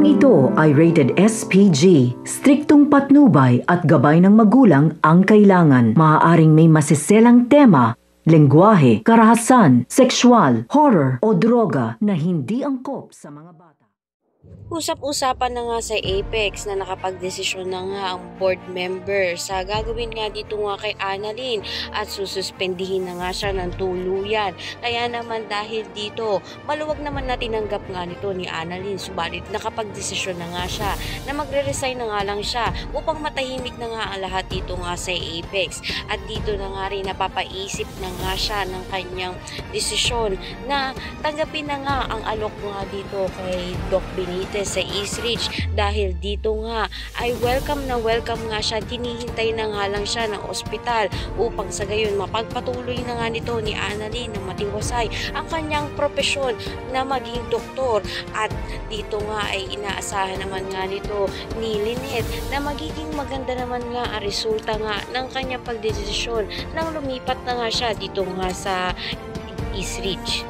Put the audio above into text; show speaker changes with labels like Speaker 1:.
Speaker 1: Programang ito ay rated SPG. Striktong patnubay at gabay ng magulang ang kailangan. Maaaring may masiselang tema, lengguwahe, karahasan, sexual, horror o droga na hindi angkop sa mga bata.
Speaker 2: Usap-usapan na nga sa Apex na nakapagdesisyon na nga ang board member sa gagawin nga dito nga kay Annalyn at sususpendihin na nga siya ng tuluyan. Kaya naman dahil dito, maluwag naman na tinanggap nga nito ni Annalyn, subalit nakapagdesisyon na nga siya na magre-resign na nga lang siya upang matahimik na nga ang lahat dito nga sa Apex. At dito na nga rin napapaisip na nga siya ng kanyang desisyon na tanggapin na nga ang alok nga dito kay Doc Benitez sa East Ridge dahil dito nga ay welcome nga siya, tinihintay na nga lang siya ng ospital upang sa gayon mapagpatuloy na nga nito ni Annalyn na matiwasay ang kanyang propesyon na maging doktor. At dito nga ay inaasahan naman nga nito ni Lynette na magiging maganda naman nga ang resulta nga ng kanyang pagdesisyon nang lumipat na nga siya dito nga sa East Ridge.